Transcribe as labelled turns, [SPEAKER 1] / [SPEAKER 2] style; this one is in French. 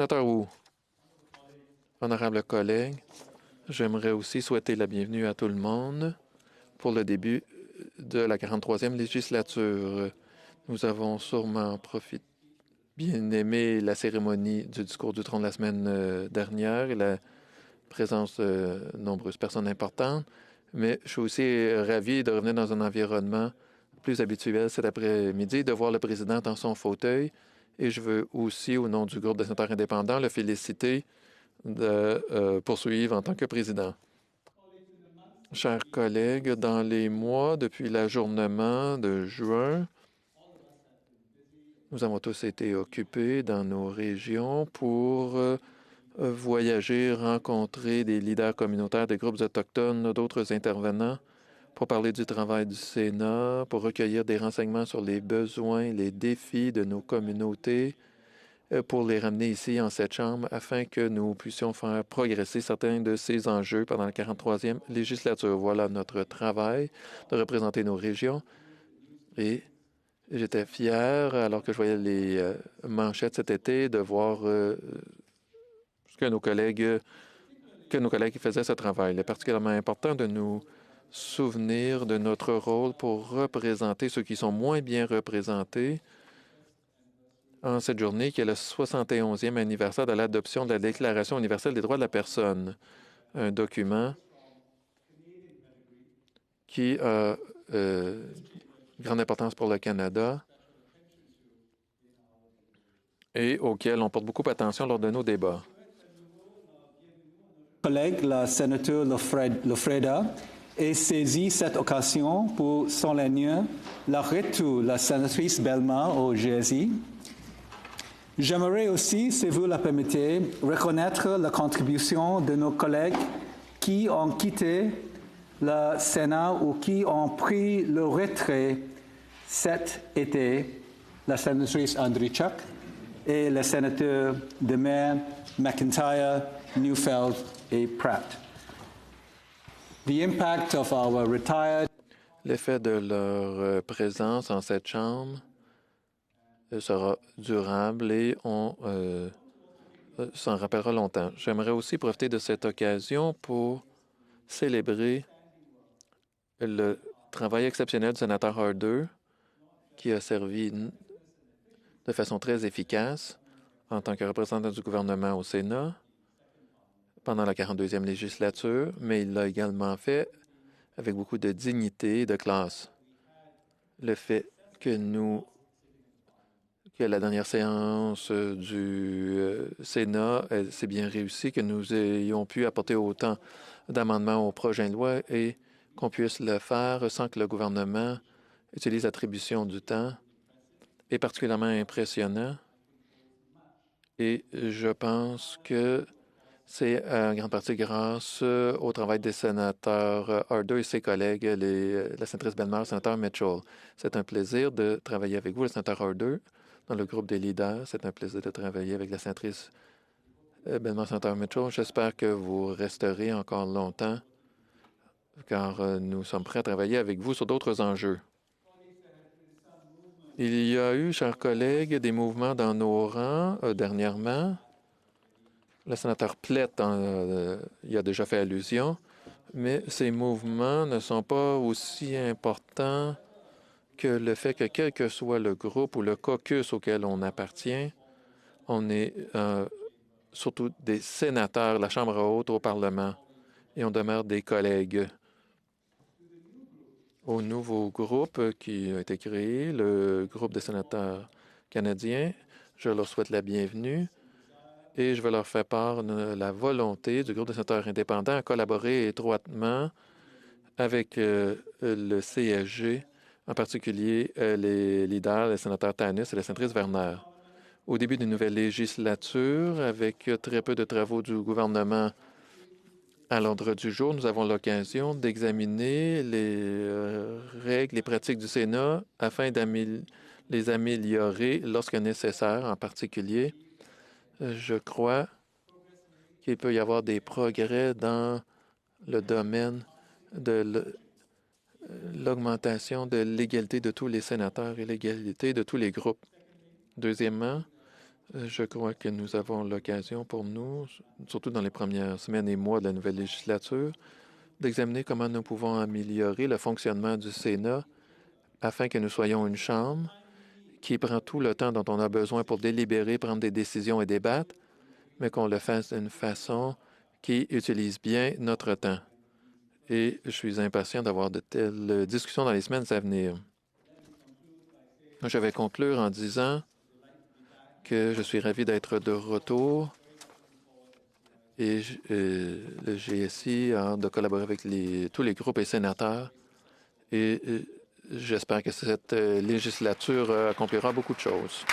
[SPEAKER 1] Sénateur Wu, honorables collègues, j'aimerais aussi souhaiter la bienvenue à tout le monde pour le début de la 43e législature. Nous avons sûrement bien aimé la cérémonie du discours du trône la semaine dernière et la présence de nombreuses personnes importantes, mais je suis aussi ravi de revenir dans un environnement plus habituel cet après-midi, de voir le président dans son fauteuil. Et je veux aussi, au nom du groupe des sénateurs indépendants, le féliciter de poursuivre en tant que président. Chers collègues, dans les mois depuis l'ajournement de juin, nous avons tous été occupés dans nos régions pour voyager, rencontrer des leaders communautaires, des groupes autochtones, d'autres intervenants pour parler du travail du Sénat, pour recueillir des renseignements sur les besoins, les défis de nos communautés, pour les ramener ici en cette Chambre afin que nous puissions faire progresser certains de ces enjeux pendant la 43e législature. Voilà notre travail de représenter nos régions. Et j'étais fier, alors que je voyais les manchettes cet été, de voir que nos collègues faisaient ce travail. Il est particulièrement important de nous souvenir de notre rôle pour représenter ceux qui sont moins bien représentés en cette journée qui est le 71e anniversaire de l'adoption de la Déclaration universelle des droits de la personne, un document qui a grande importance pour le Canada et auquel on porte beaucoup attention lors de nos débats.
[SPEAKER 2] Collègue, la sénateur Lofreda, ait saisi cette occasion pour souligner le retour de la sénatrice Bellemare au GSI. J'aimerais aussi, si vous le permettez, reconnaître la contribution de nos collègues qui ont quitté le Sénat ou qui ont pris le retrait cet été, la sénatrice Andrichak et le sénateur de maire McIntyre, Neufeld et Pratt. The impact of our retired...
[SPEAKER 1] L'effet de leur présence en cette Chambre sera durable et on s'en rappellera longtemps. J'aimerais aussi profiter de cette occasion pour célébrer le travail exceptionnel du sénateur Harder, qui a servi de façon très efficace en tant que représentant du gouvernement au Sénat pendant la 42e législature, mais il l'a également fait avec beaucoup de dignité et de classe. Le fait que la dernière séance du Sénat s'est bien réussi, que nous ayons pu apporter autant d'amendements au projet de loi et qu'on puisse le faire sans que le gouvernement utilise l'attribution du temps est particulièrement impressionnant. Et je pense que c'est en grande partie grâce au travail des sénateurs Harder et ses collègues, la sénatrice Bellemare, le sénateur Mitchell. C'est un plaisir de travailler avec vous, le sénateur Harder, dans le groupe des leaders. C'est un plaisir de travailler avec la sénatrice Bellemare, le sénateur Mitchell. J'espère que vous resterez encore longtemps, car nous sommes prêts à travailler avec vous sur d'autres enjeux. Il y a eu, chers collègues, des mouvements dans nos rangs dernièrement. Le sénateur Plett y a déjà fait allusion, mais ces mouvements ne sont pas aussi importants que le fait que quel que soit le groupe ou le caucus auquel on appartient, on est surtout des sénateurs, la Chambre haute au Parlement, et on demeure des collègues. Au nouveau groupe qui a été créé, le groupe des sénateurs canadiens, je leur souhaite la bienvenue. Et je vais leur faire part de la volonté du groupe des sénateurs indépendants à collaborer étroitement avec le CSG, en particulier les leaders, les sénateurs Tanis et la sénatrice Werner. Au début d'une nouvelle législature, avec très peu de travaux du gouvernement à l'ordre du jour, nous avons l'occasion d'examiner les règles et pratiques du Sénat afin de les améliorer lorsque nécessaire, en particulier. Je crois qu'il peut y avoir des progrès dans le domaine de l'augmentation de l'égalité de tous les sénateurs et l'égalité de tous les groupes. Deuxièmement, Je crois que nous avons l'occasion pour nous, surtout dans les premières semaines et mois de la nouvelle législature, d'examiner comment nous pouvons améliorer le fonctionnement du Sénat afin que nous soyons une Chambre qui prend tout le temps dont on a besoin pour délibérer, prendre des décisions et débattre, mais qu'on le fasse d'une façon qui utilise bien notre temps. Et je suis impatient d'avoir de telles discussions dans les semaines à venir. Je vais conclure en disant que je suis ravi d'être de retour et le GSI a hâte de collaborer avec tous les groupes et sénateurs et j'espère que cette législature accomplira beaucoup de choses.